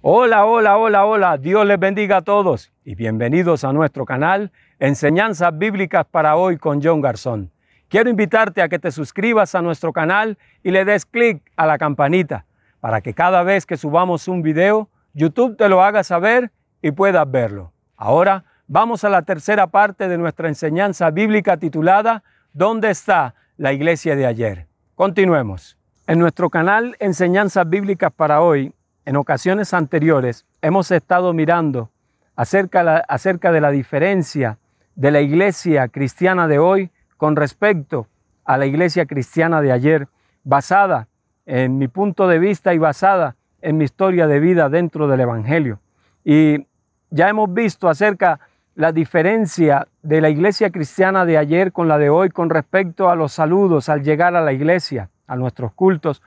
Hola, hola, hola, hola. Dios les bendiga a todos y bienvenidos a nuestro canal Enseñanzas Bíblicas para Hoy con John Garzón. Quiero invitarte a que te suscribas a nuestro canal y le des clic a la campanita para que cada vez que subamos un video, YouTube te lo haga saber y puedas verlo. Ahora vamos a la tercera parte de nuestra enseñanza bíblica titulada ¿Dónde está la iglesia de ayer? Continuemos. En nuestro canal Enseñanzas Bíblicas para Hoy, en ocasiones anteriores hemos estado mirando acerca de la diferencia de la iglesia cristiana de hoy con respecto a la iglesia cristiana de ayer, basada en mi punto de vista y basada en mi historia de vida dentro del Evangelio. Y ya hemos visto acerca de la diferencia de la iglesia cristiana de ayer con la de hoy con respecto a los saludos al llegar a la iglesia, a nuestros cultos.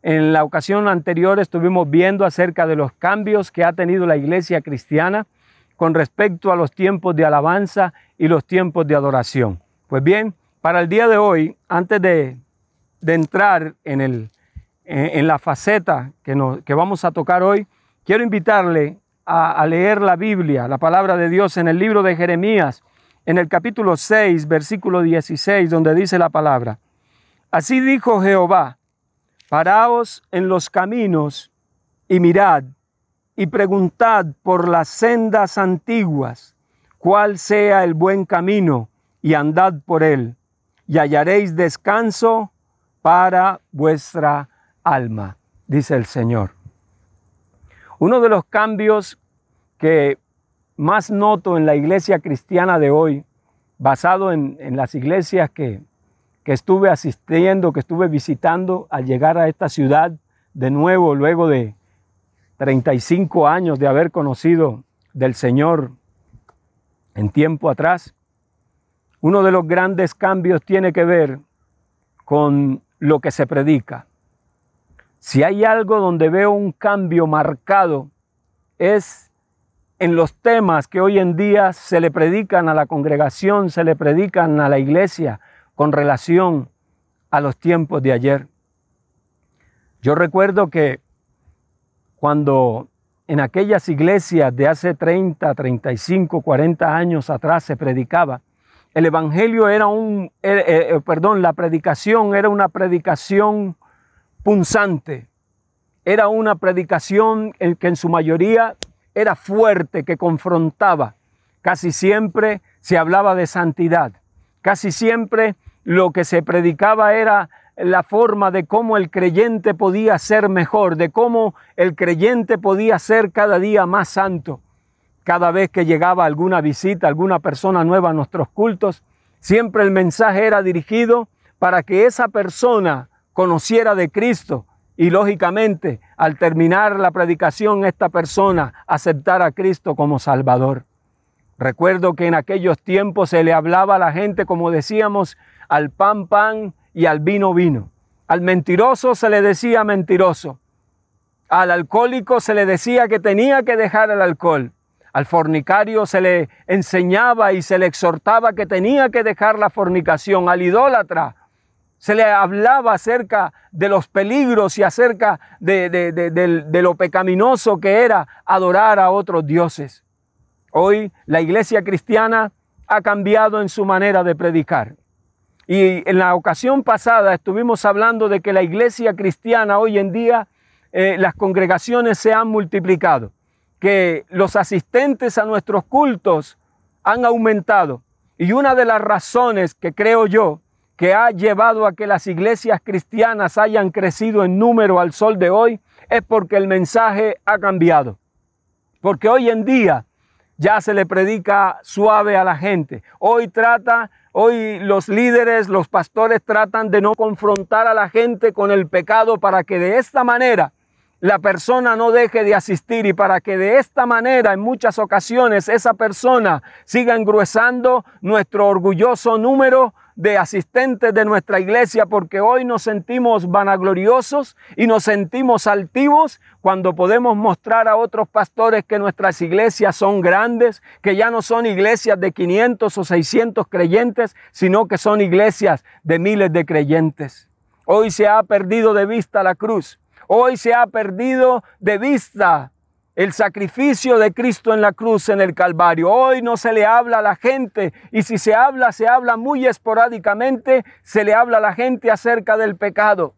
En la ocasión anterior estuvimos viendo acerca de los cambios que ha tenido la iglesia cristiana con respecto a los tiempos de alabanza y los tiempos de adoración. Pues bien, para el día de hoy, antes de entrar en la faceta que vamos a tocar hoy, quiero invitarle a leer la Biblia, la palabra de Dios en el libro de Jeremías, en el capítulo 6, versículo 16, donde dice la palabra: Así dijo Jehová, paraos en los caminos y mirad, y preguntad por las sendas antiguas, cuál sea el buen camino, y andad por él, y hallaréis descanso para vuestra alma, dice el Señor. Uno de los cambios que más noto en la iglesia cristiana de hoy, basado en las iglesias que estuve asistiendo, que estuve visitando al llegar a esta ciudad de nuevo, luego de 35 años de haber conocido del Señor en tiempo atrás. Uno de los grandes cambios tiene que ver con lo que se predica. Si hay algo donde veo un cambio marcado, es en los temas que hoy en día se le predican a la congregación, se le predican a la iglesia, con relación a los tiempos de ayer. Yo recuerdo que cuando en aquellas iglesias de hace 30, 35, 40 años atrás se predicaba, el evangelio era la predicación era una predicación punzante. Era una predicación que en su mayoría era fuerte, que confrontaba. Casi siempre se hablaba de santidad. Casi siempre lo que se predicaba era la forma de cómo el creyente podía ser mejor, de cómo el creyente podía ser cada día más santo. Cada vez que llegaba alguna visita, alguna persona nueva a nuestros cultos, siempre el mensaje era dirigido para que esa persona conociera de Cristo y lógicamente al terminar la predicación esta persona aceptara a Cristo como Salvador. Recuerdo que en aquellos tiempos se le hablaba a la gente, como decíamos, al pan, pan y al vino, vino. Al mentiroso se le decía mentiroso. Al alcohólico se le decía que tenía que dejar el alcohol. Al fornicario se le enseñaba y se le exhortaba que tenía que dejar la fornicación. Al idólatra se le hablaba acerca de los peligros y acerca de lo pecaminoso que era adorar a otros dioses. Hoy la iglesia cristiana ha cambiado en su manera de predicar. Y en la ocasión pasada estuvimos hablando de que la iglesia cristiana hoy en día, las congregaciones se han multiplicado, que los asistentes a nuestros cultos han aumentado. Y una de las razones que creo yo que ha llevado a que las iglesias cristianas hayan crecido en número al sol de hoy es porque el mensaje ha cambiado. Porque hoy en día ya se le predica suave a la gente. Hoy los líderes, los pastores tratan de no confrontar a la gente con el pecado para que de esta manera la persona no deje de asistir y para que de esta manera en muchas ocasiones esa persona siga engruesando nuestro orgulloso número de asistentes de nuestra iglesia, porque hoy nos sentimos vanagloriosos y nos sentimos altivos cuando podemos mostrar a otros pastores que nuestras iglesias son grandes, que ya no son iglesias de 500 o 600 creyentes, sino que son iglesias de miles de creyentes. Hoy se ha perdido de vista la cruz. Hoy se ha perdido de vista el sacrificio de Cristo en la cruz, en el Calvario. Hoy no se le habla a la gente, y si se habla muy esporádicamente, se le habla a la gente acerca del pecado.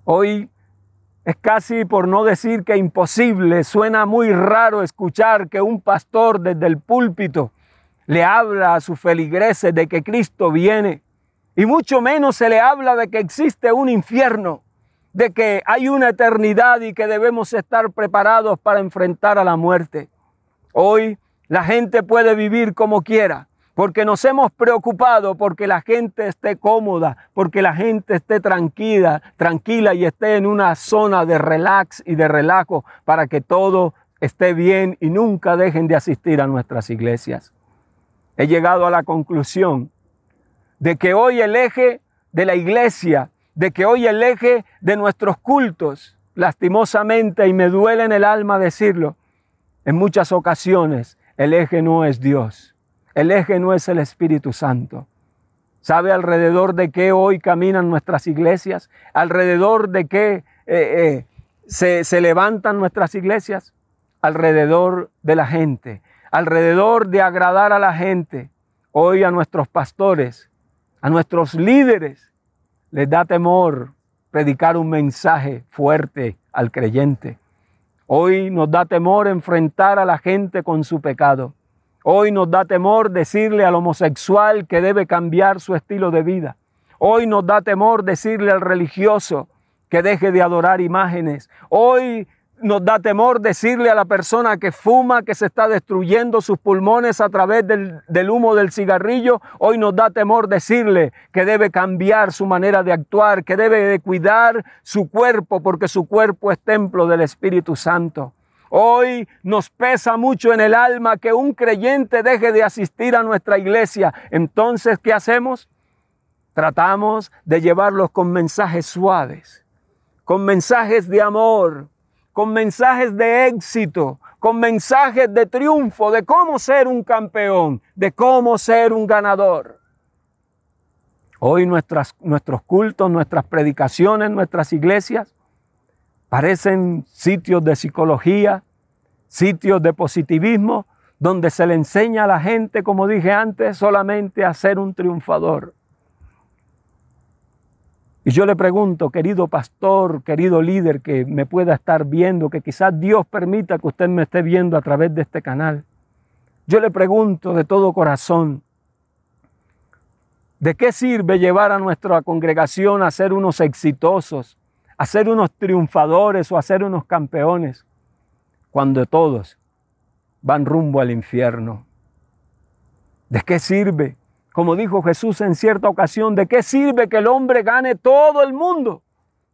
Hoy es casi, por no decir que imposible, suena muy raro escuchar que un pastor desde el púlpito le habla a sus feligreses de que Cristo viene, y mucho menos se le habla de que existe un infierno, de que hay una eternidad y que debemos estar preparados para enfrentar a la muerte. Hoy la gente puede vivir como quiera, porque nos hemos preocupado porque la gente esté cómoda, porque la gente esté tranquila y esté en una zona de relax y de relajo para que todo esté bien y nunca dejen de asistir a nuestras iglesias. He llegado a la conclusión de que hoy el eje de la iglesia, de que hoy el eje de nuestros cultos, lastimosamente, y me duele en el alma decirlo, en muchas ocasiones el eje no es Dios, el eje no es el Espíritu Santo. ¿Sabe alrededor de qué hoy caminan nuestras iglesias? ¿Alrededor de qué se levantan nuestras iglesias? Alrededor de la gente, alrededor de agradar a la gente. Hoy a nuestros pastores, a nuestros líderes, les da temor predicar un mensaje fuerte al creyente. Hoy nos da temor enfrentar a la gente con su pecado. Hoy nos da temor decirle al homosexual que debe cambiar su estilo de vida. Hoy nos da temor decirle al religioso que deje de adorar imágenes. Hoy nos da temor decirle a la persona que fuma, que se está destruyendo sus pulmones a través del humo del cigarrillo. Hoy nos da temor decirle que debe cambiar su manera de actuar, que debe de cuidar su cuerpo, porque su cuerpo es templo del Espíritu Santo. Hoy nos pesa mucho en el alma que un creyente deje de asistir a nuestra iglesia. Entonces, ¿qué hacemos? Tratamos de llevarlos con mensajes suaves, con mensajes de amor, con mensajes de éxito, con mensajes de triunfo, de cómo ser un campeón, de cómo ser un ganador. Hoy nuestros cultos, nuestras predicaciones, nuestras iglesias parecen sitios de psicología, sitios de positivismo, donde se le enseña a la gente, como dije antes, solamente a ser un triunfador. Y yo le pregunto, querido pastor, querido líder que me pueda estar viendo, que quizás Dios permita que usted me esté viendo a través de este canal. Yo le pregunto de todo corazón, ¿de qué sirve llevar a nuestra congregación a ser unos exitosos, a ser unos triunfadores o a ser unos campeones, cuando todos van rumbo al infierno? ¿De qué sirve? Como dijo Jesús en cierta ocasión, ¿de qué sirve que el hombre gane todo el mundo,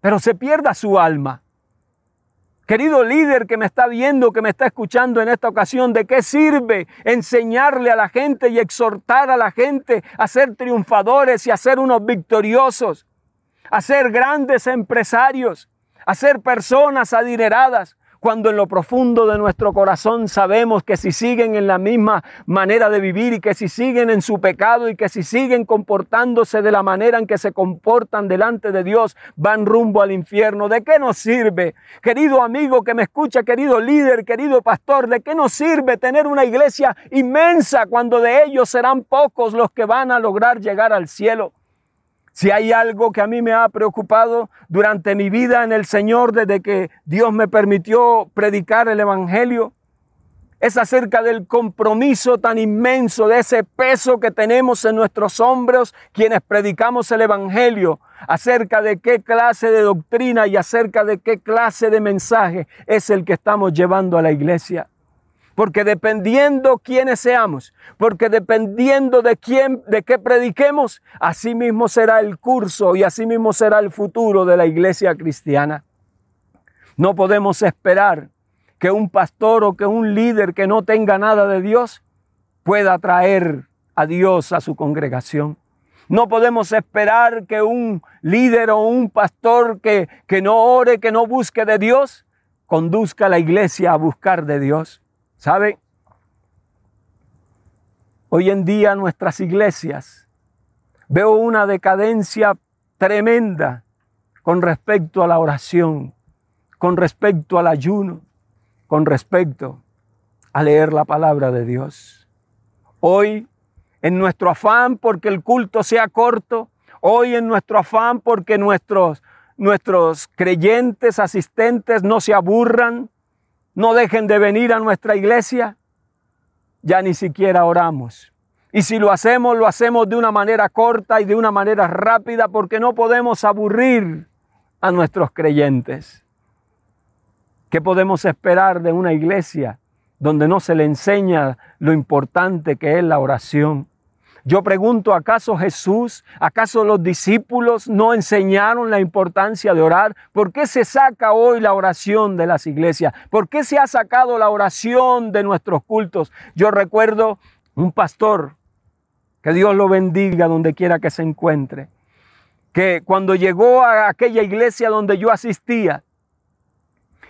pero se pierda su alma? Querido líder que me está viendo, que me está escuchando en esta ocasión, ¿de qué sirve enseñarle a la gente y exhortar a la gente a ser triunfadores y a ser unos victoriosos, a ser grandes empresarios, a ser personas adineradas, cuando en lo profundo de nuestro corazón sabemos que si siguen en la misma manera de vivir y que si siguen en su pecado y que si siguen comportándose de la manera en que se comportan delante de Dios, van rumbo al infierno? ¿De qué nos sirve? Querido amigo que me escucha, querido líder, querido pastor, ¿de qué nos sirve tener una iglesia inmensa cuando de ellos serán pocos los que van a lograr llegar al cielo? Si hay algo que a mí me ha preocupado durante mi vida en el Señor, desde que Dios me permitió predicar el Evangelio, es acerca del compromiso tan inmenso, de ese peso que tenemos en nuestros hombros quienes predicamos el Evangelio, acerca de qué clase de doctrina y acerca de qué clase de mensaje es el que estamos llevando a la iglesia. Porque dependiendo quiénes seamos, porque dependiendo de qué prediquemos, así mismo será el curso y así mismo será el futuro de la iglesia cristiana. No podemos esperar que un pastor o que un líder que no tenga nada de Dios pueda traer a Dios a su congregación. No podemos esperar que un líder o un pastor que no ore, que no busque de Dios, conduzca a la iglesia a buscar de Dios. ¿Sabe? Hoy en día nuestras iglesias veo una decadencia tremenda con respecto a la oración, con respecto al ayuno, con respecto a leer la palabra de Dios. Hoy, en nuestro afán porque el culto sea corto, hoy en nuestro afán porque nuestros creyentes, asistentes no se aburran, no dejen de venir a nuestra iglesia, ya ni siquiera oramos. Y si lo hacemos de una manera corta y de una manera rápida porque no podemos aburrir a nuestros creyentes. ¿Qué podemos esperar de una iglesia donde no se le enseña lo importante que es la oración? Yo pregunto, ¿acaso Jesús, acaso los discípulos no enseñaron la importancia de orar? ¿Por qué se saca hoy la oración de las iglesias? ¿Por qué se ha sacado la oración de nuestros cultos? Yo recuerdo un pastor, que Dios lo bendiga donde quiera que se encuentre, que cuando llegó a aquella iglesia donde yo asistía,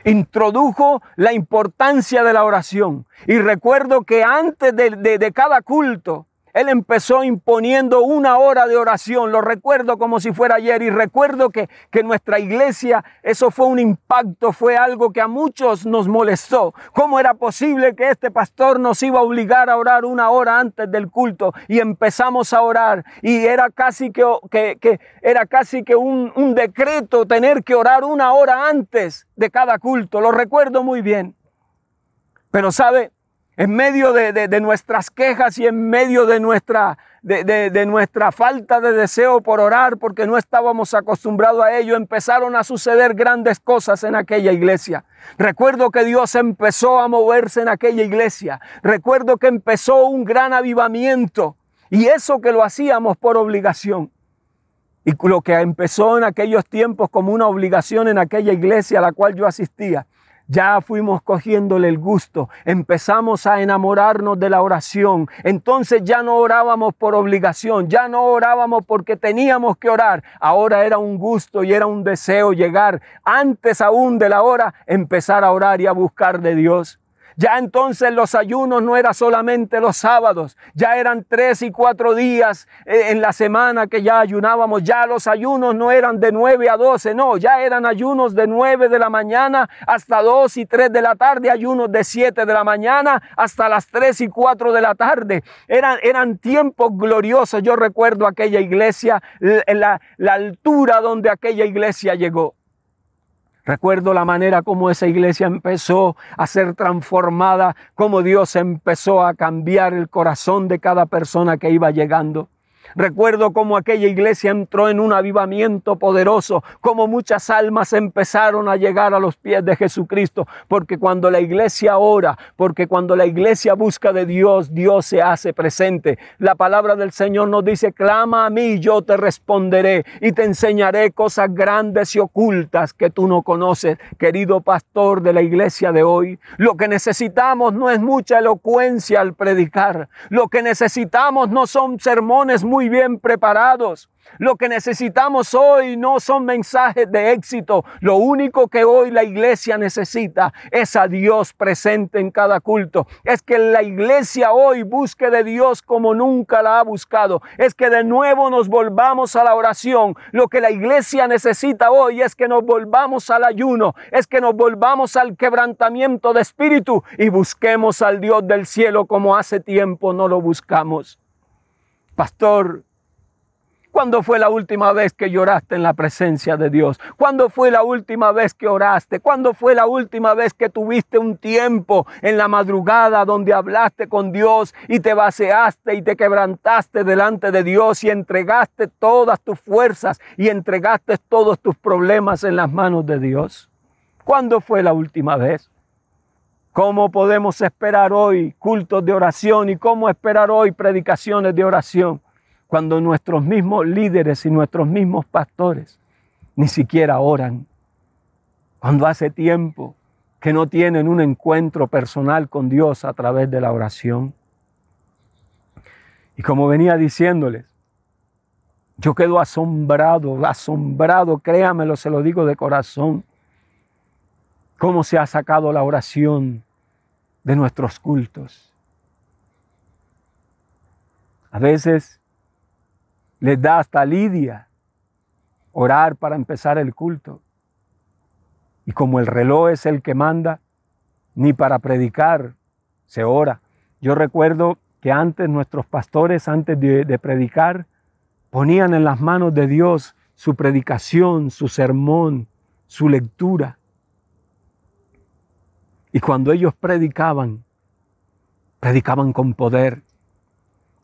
introdujo la importancia de la oración. Y recuerdo que antes de cada culto, él empezó imponiendo 1 hora de oración. Lo recuerdo como si fuera ayer. Y recuerdo que nuestra iglesia, eso fue un impacto, fue algo que a muchos nos molestó. ¿Cómo era posible que este pastor nos iba a obligar a orar 1 hora antes del culto? Y empezamos a orar. Y era casi que un decreto tener que orar 1 hora antes de cada culto. Lo recuerdo muy bien. Pero ¿sabe? En medio de nuestras quejas y en medio de nuestra falta de deseo por orar, porque no estábamos acostumbrados a ello, empezaron a suceder grandes cosas en aquella iglesia. Recuerdo que Dios empezó a moverse en aquella iglesia. Recuerdo que empezó un gran avivamiento, y eso que lo hacíamos por obligación. Y lo que empezó en aquellos tiempos como una obligación en aquella iglesia a la cual yo asistía, ya fuimos cogiéndole el gusto, empezamos a enamorarnos de la oración. Entonces ya no orábamos por obligación, ya no orábamos porque teníamos que orar. Ahora era un gusto y era un deseo llegar antes aún de la hora, empezar a orar y a buscar de Dios. Ya entonces los ayunos no eran solamente los sábados, ya eran 3 y 4 días en la semana que ya ayunábamos. Ya los ayunos no eran de 9 a 12, no, ya eran ayunos de 9 de la mañana hasta 2 y 3 de la tarde, ayunos de 7 de la mañana hasta las 3 y 4 de la tarde. Eran tiempos gloriosos. Yo recuerdo aquella iglesia, la altura donde aquella iglesia llegó. Recuerdo la manera como esa iglesia empezó a ser transformada, cómo Dios empezó a cambiar el corazón de cada persona que iba llegando. Recuerdo cómo aquella iglesia entró en un avivamiento poderoso, cómo muchas almas empezaron a llegar a los pies de Jesucristo, porque cuando la iglesia ora, porque cuando la iglesia busca de Dios, Dios se hace presente. La palabra del Señor nos dice: clama a mí, yo te responderé y te enseñaré cosas grandes y ocultas que tú no conoces. Querido pastor de la iglesia de hoy, lo que necesitamos no es mucha elocuencia al predicar. Lo que necesitamos no son sermones muy bien preparados. Lo que necesitamos hoy no son mensajes de éxito. Lo único que hoy la iglesia necesita es a Dios presente en cada culto. Es que la iglesia hoy busque de Dios como nunca la ha buscado. Es que de nuevo nos volvamos a la oración. Lo que la iglesia necesita hoy es que nos volvamos al ayuno. Es que nos volvamos al quebrantamiento de espíritu y busquemos al Dios del cielo como hace tiempo no lo buscamos. Pastor, ¿cuándo fue la última vez que lloraste en la presencia de Dios? ¿Cuándo fue la última vez que oraste? ¿Cuándo fue la última vez que tuviste un tiempo en la madrugada donde hablaste con Dios y te vaciaste y te quebrantaste delante de Dios y entregaste todas tus fuerzas y entregaste todos tus problemas en las manos de Dios? ¿Cuándo fue la última vez? ¿Cómo podemos esperar hoy cultos de oración y cómo esperar hoy predicaciones de oración cuando nuestros mismos líderes y nuestros mismos pastores ni siquiera oran? Cuando hace tiempo que no tienen un encuentro personal con Dios a través de la oración. Y como venía diciéndoles, yo quedo asombrado, créamelo, se lo digo de corazón, cómo se ha sacado la oración de nuestros cultos. A veces les da hasta lidia orar para empezar el culto. Y como el reloj es el que manda, ni para predicar se ora. Yo recuerdo que antes nuestros pastores, antes de predicar, ponían en las manos de Dios su predicación, su sermón, su lectura. Y cuando ellos predicaban con poder,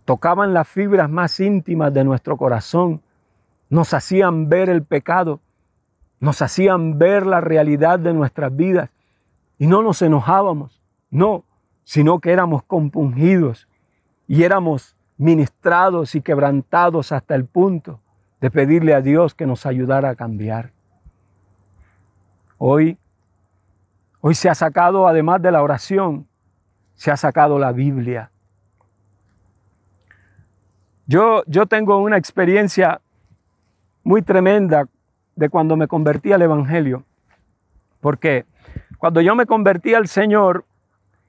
tocaban las fibras más íntimas de nuestro corazón, nos hacían ver el pecado, nos hacían ver la realidad de nuestras vidas y no nos enojábamos, no, sino que éramos compungidos y éramos ministrados y quebrantados hasta el punto de pedirle a Dios que nos ayudara a cambiar. Hoy se ha sacado, además de la oración, se ha sacado la Biblia. Yo tengo una experiencia muy tremenda de cuando me convertí al Evangelio, porque cuando yo me convertí al Señor,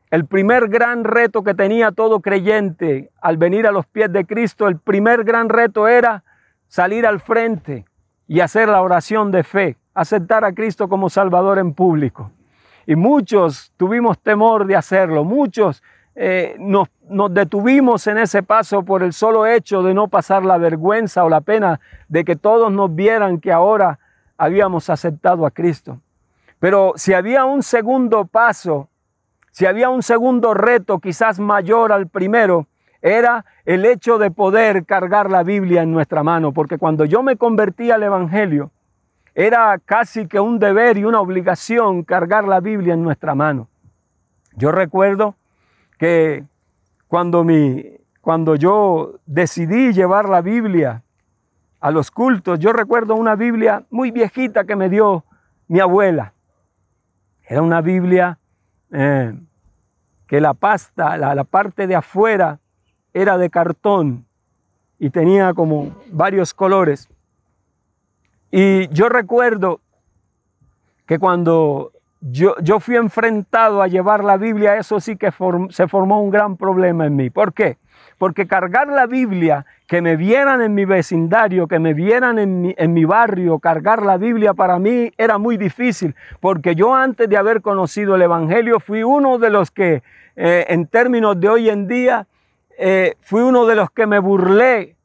el primer gran reto que tenía todo creyente al venir a los pies de Cristo, el primer gran reto era salir al frente y hacer la oración de fe, aceptar a Cristo como Salvador en público. Y muchos tuvimos temor de hacerlo, muchos nos detuvimos en ese paso por el solo hecho de no pasar la vergüenza o la pena de que todos nos vieran que ahora habíamos aceptado a Cristo. Pero si había un segundo paso, si había un segundo reto quizás mayor al primero, era el hecho de poder cargar la Biblia en nuestra mano, porque cuando yo me convertí al Evangelio, era casi que un deber y una obligación cargar la Biblia en nuestra mano. Yo recuerdo que cuando yo decidí llevar la Biblia a los cultos, yo recuerdo una Biblia muy viejita que me dio mi abuela. Era una Biblia que la pasta, la parte de afuera era de cartón y tenía como varios colores. Y yo recuerdo que cuando yo fui enfrentado a llevar la Biblia, eso sí que se formó un gran problema en mí. ¿Por qué? Porque cargar la Biblia, que me vieran en mi vecindario, que me vieran en mi barrio, cargar la Biblia para mí era muy difícil, porque yo antes de haber conocido el Evangelio fui uno de los que, en términos de hoy en día, fui uno de los que me burlé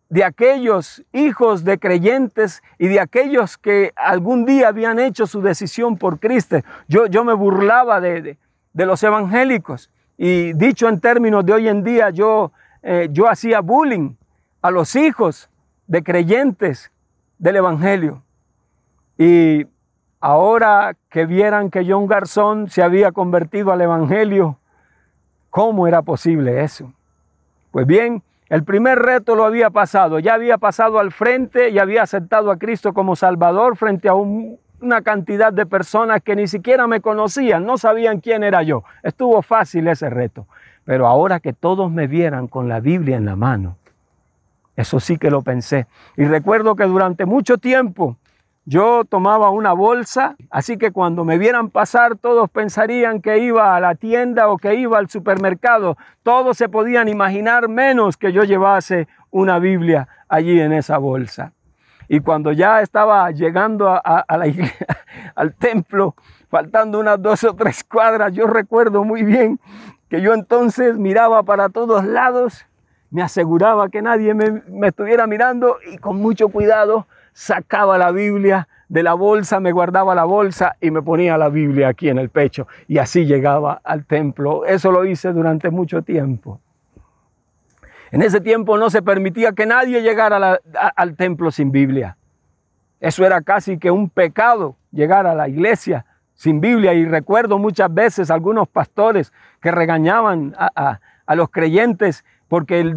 de aquellos hijos de creyentes y de aquellos que algún día habían hecho su decisión por Cristo. Yo me burlaba de los evangélicos y dicho en términos de hoy en día, yo hacía bullying a los hijos de creyentes del Evangelio. Y ahora que vieran que John Garzón se había convertido al Evangelio, ¿cómo era posible eso? Pues bien, el primer reto lo había pasado, ya había pasado al frente y había aceptado a Cristo como Salvador frente a una cantidad de personas que ni siquiera me conocían, no sabían quién era yo. Estuvo fácil ese reto, pero ahora que todos me vieran con la Biblia en la mano, eso sí que lo pensé. Y recuerdo que durante mucho tiempo yo tomaba una bolsa, así que cuando me vieran pasar todos pensarían que iba a la tienda o que iba al supermercado. Todos se podían imaginar menos que yo llevase una Biblia allí en esa bolsa. Y cuando ya estaba llegando a la iglesia, al templo, faltando unas 2 o 3 cuadras, yo recuerdo muy bien que yo entonces miraba para todos lados, me aseguraba que nadie me estuviera mirando y con mucho cuidado sacaba la Biblia de la bolsa, me guardaba la bolsa y me ponía la Biblia aquí en el pecho y así llegaba al templo. Eso lo hice durante mucho tiempo. En ese tiempo no se permitía que nadie llegara al templo sin Biblia. Eso era casi que un pecado, llegar a la iglesia sin Biblia. Y recuerdo muchas veces algunos pastores que regañaban a los creyentes porque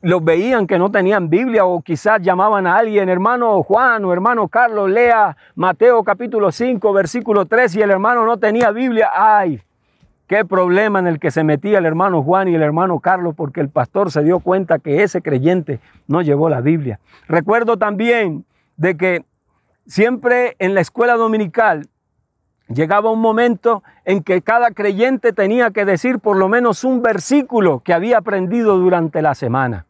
los veían que no tenían Biblia, o quizás llamaban a alguien, hermano Juan o hermano Carlos, lea Mateo capítulo 5, versículo 3, y el hermano no tenía Biblia. ¡Ay! Qué problema en el que se metía el hermano Juan y el hermano Carlos, porque el pastor se dio cuenta que ese creyente no llevó la Biblia. Recuerdo también de que siempre en la escuela dominical llegaba un momento en que cada creyente tenía que decir por lo menos un versículo que había aprendido durante la semana.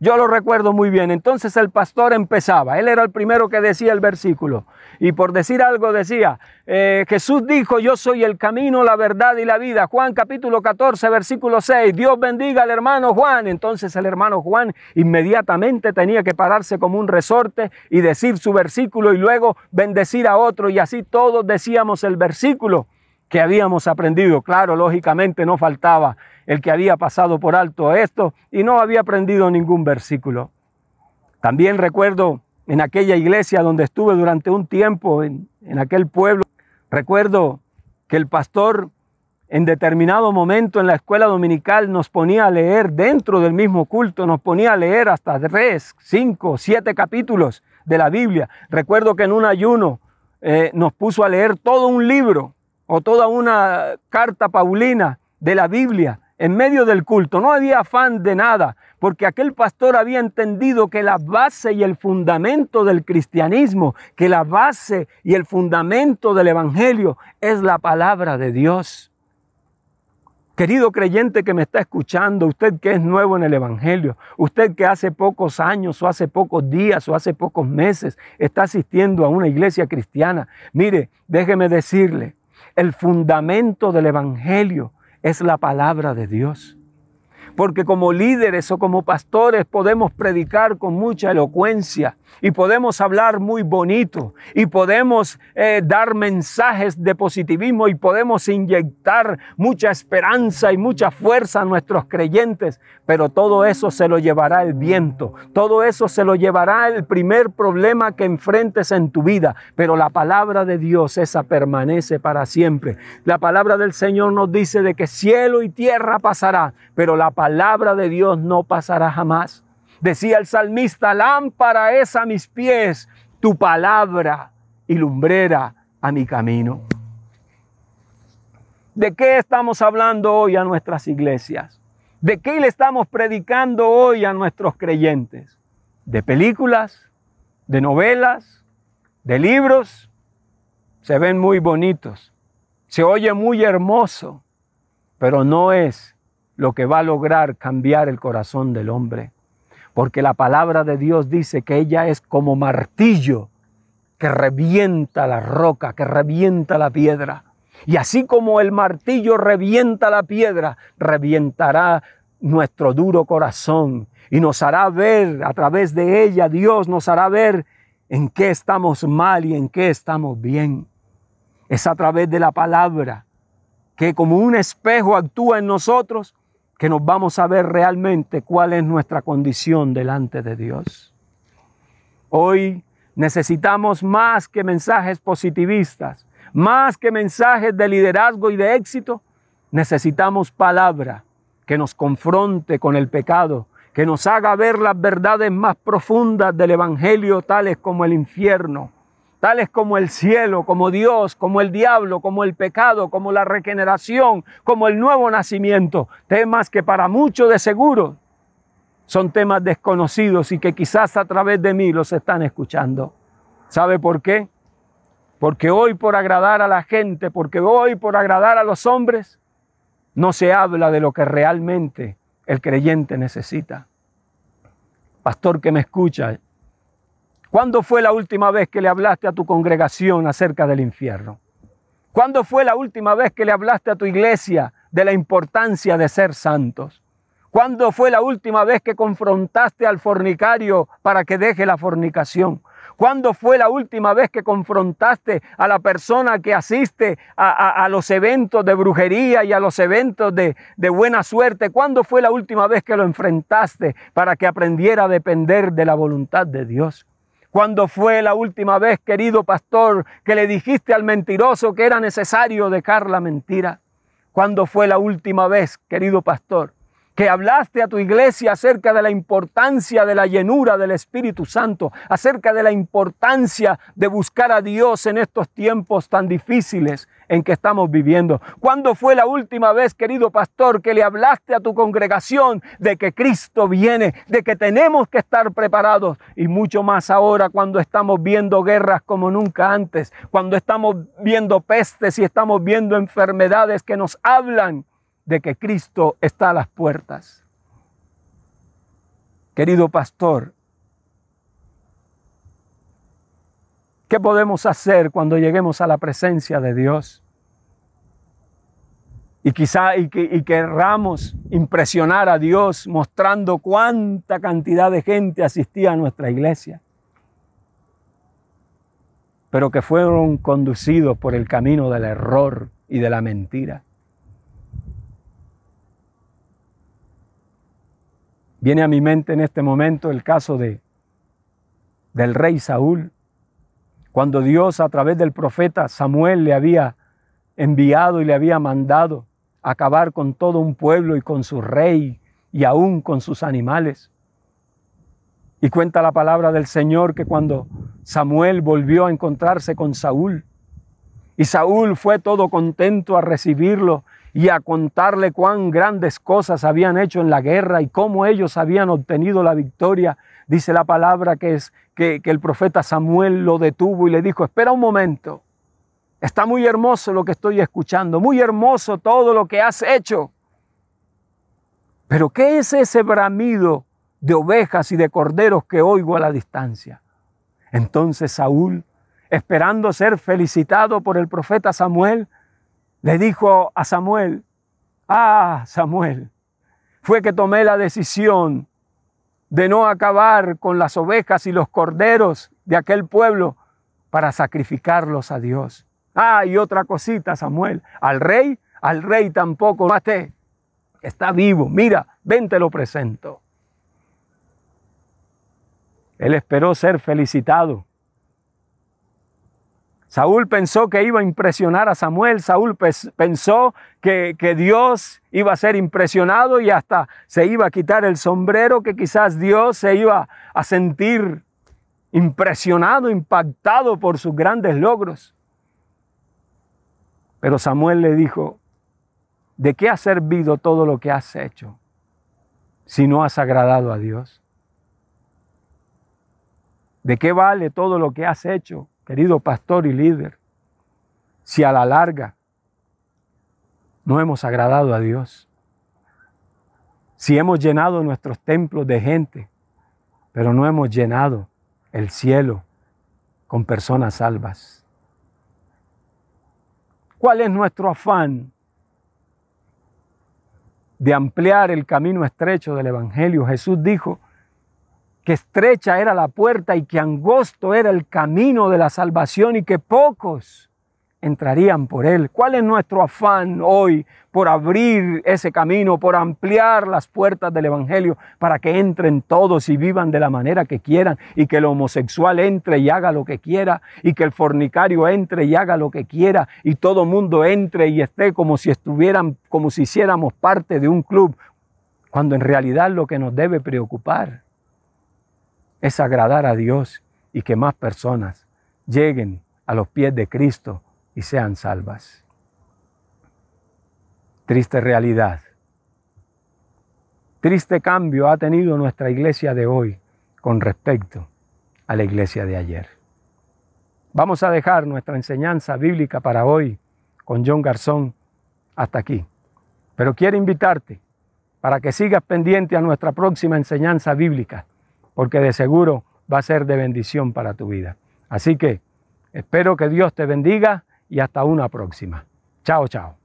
Yo lo recuerdo muy bien. Entonces el pastor empezaba. Él era el primero que decía el versículo. Y por decir algo decía, Jesús dijo, yo soy el camino, la verdad y la vida. Juan capítulo 14, versículo 6. Dios bendiga al hermano Juan. Entonces el hermano Juan inmediatamente tenía que pararse como un resorte y decir su versículo y luego bendecir a otro. Y así todos decíamos el versículo que habíamos aprendido. Claro, lógicamente no faltaba el que había pasado por alto esto y no había aprendido ningún versículo. También recuerdo en aquella iglesia donde estuve durante un tiempo, en aquel pueblo, recuerdo que el pastor en determinado momento en la escuela dominical nos ponía a leer dentro del mismo culto, nos ponía a leer hasta 3, 5, 7 capítulos de la Biblia. Recuerdo que en un ayuno nos puso a leer todo un libro o toda una carta paulina de la Biblia en medio del culto. No había afán de nada, porque aquel pastor había entendido que la base y el fundamento del cristianismo, que la base y el fundamento del evangelio es la palabra de Dios. Querido creyente que me está escuchando, usted que es nuevo en el evangelio, usted que hace pocos años o hace pocos días o hace pocos meses está asistiendo a una iglesia cristiana, mire, déjeme decirle, el fundamento del evangelio es la palabra de Dios. Porque como líderes o como pastores podemos predicar con mucha elocuencia y podemos hablar muy bonito y podemos dar mensajes de positivismo y podemos inyectar mucha esperanza y mucha fuerza a nuestros creyentes, pero todo eso se lo llevará el viento, todo eso se lo llevará el primer problema que enfrentes en tu vida, pero la palabra de Dios esa permanece para siempre. La palabra del Señor nos dice de que cielo y tierra pasará, pero la palabra de Dios no pasará jamás. Decía el salmista, lámpara es a mis pies tu palabra y lumbrera a mi camino. ¿De qué estamos hablando hoy a nuestras iglesias? ¿De qué le estamos predicando hoy a nuestros creyentes? ¿De películas? ¿De novelas? ¿De libros? Se ven muy bonitos, se oye muy hermoso, pero no es lo que va a lograr cambiar el corazón del hombre. Porque la palabra de Dios dice que ella es como martillo que revienta la roca, que revienta la piedra. Y así como el martillo revienta la piedra, revientará nuestro duro corazón y nos hará ver a través de ella, Dios nos hará ver en qué estamos mal y en qué estamos bien. Es a través de la palabra que como un espejo actúa en nosotros que nos vamos a ver realmente cuál es nuestra condición delante de Dios. Hoy necesitamos más que mensajes positivistas, más que mensajes de liderazgo y de éxito, necesitamos palabra que nos confronte con el pecado, que nos haga ver las verdades más profundas del evangelio, tales como el infierno, tales como el cielo, como Dios, como el diablo, como el pecado, como la regeneración, como el nuevo nacimiento. Temas que para muchos de seguro son temas desconocidos y que quizás a través de mí los están escuchando. ¿Sabe por qué? Porque hoy por agradar a la gente, porque hoy por agradar a los hombres, no se habla de lo que realmente el creyente necesita. Pastor que me escucha, ¿cuándo fue la última vez que le hablaste a tu congregación acerca del infierno? ¿Cuándo fue la última vez que le hablaste a tu iglesia de la importancia de ser santos? ¿Cuándo fue la última vez que confrontaste al fornicario para que deje la fornicación? ¿Cuándo fue la última vez que confrontaste a la persona que asiste a los eventos de brujería y a los eventos de buena suerte? ¿Cuándo fue la última vez que lo enfrentaste para que aprendiera a depender de la voluntad de Dios? ¿Cuándo fue la última vez, querido pastor, que le dijiste al mentiroso que era necesario dejar la mentira? ¿Cuándo fue la última vez, querido pastor, que hablaste a tu iglesia acerca de la importancia de la llenura del Espíritu Santo, acerca de la importancia de buscar a Dios en estos tiempos tan difíciles en que estamos viviendo? ¿Cuándo fue la última vez, querido pastor, que le hablaste a tu congregación de que Cristo viene, de que tenemos que estar preparados? Y mucho más ahora cuando estamos viendo guerras como nunca antes, cuando estamos viendo pestes y estamos viendo enfermedades que nos hablan de que Cristo está a las puertas. Querido pastor, ¿qué podemos hacer cuando lleguemos a la presencia de Dios? Y querramos impresionar a Dios mostrando cuánta cantidad de gente asistía a nuestra iglesia, pero que fueron conducidos por el camino del error y de la mentira. Viene a mi mente en este momento el caso del rey Saúl, cuando Dios a través del profeta Samuel le había enviado y le había mandado acabar con todo un pueblo y con su rey y aún con sus animales. Y cuenta la palabra del Señor que cuando Samuel volvió a encontrarse con Saúl, y Saúl fue todo contento a recibirlo y a contarle cuán grandes cosas habían hecho en la guerra y cómo ellos habían obtenido la victoria, dice la palabra que el profeta Samuel lo detuvo y le dijo: espera un momento. Está muy hermoso lo que estoy escuchando, muy hermoso todo lo que has hecho. Pero ¿qué es ese bramido de ovejas y de corderos que oigo a la distancia? Entonces Saúl, esperando ser felicitado por el profeta Samuel, le dijo a Samuel: Samuel, fue que tomé la decisión de no acabar con las ovejas y los corderos de aquel pueblo para sacrificarlos a Dios. Y otra cosita, Samuel, al rey tampoco maté. Está vivo, mira, ven, te lo presento. Él esperó ser felicitado. Saúl pensó que iba a impresionar a Samuel. Saúl pensó que Dios iba a ser impresionado y hasta se iba a quitar el sombrero, que quizás Dios se iba a sentir impresionado, impactado por sus grandes logros. Pero Samuel le dijo: ¿de qué ha servido todo lo que has hecho si no has agradado a Dios? ¿De qué vale todo lo que has hecho, querido pastor y líder, si a la larga no hemos agradado a Dios? Si hemos llenado nuestros templos de gente, pero no hemos llenado el cielo con personas salvas. ¿Cuál es nuestro afán? De ampliar el camino estrecho del Evangelio. Jesús dijo que estrecha era la puerta y que angosto era el camino de la salvación y que pocos entrarían por él. ¿Cuál es nuestro afán hoy por abrir ese camino, por ampliar las puertas del Evangelio para que entren todos y vivan de la manera que quieran, y que el homosexual entre y haga lo que quiera, y que el fornicario entre y haga lo que quiera, y todo mundo entre y esté como si hiciéramos parte de un club, cuando en realidad lo que nos debe preocupar es agradar a Dios y que más personas lleguen a los pies de Cristo y sean salvas? Triste realidad. Triste cambio ha tenido nuestra iglesia de hoy con respecto a la iglesia de ayer. Vamos a dejar nuestra enseñanza bíblica para hoy con John Garzón hasta aquí. Pero quiero invitarte para que sigas pendiente a nuestra próxima enseñanza bíblica, porque de seguro va a ser de bendición para tu vida. Así que espero que Dios te bendiga y hasta una próxima. Chao, chao.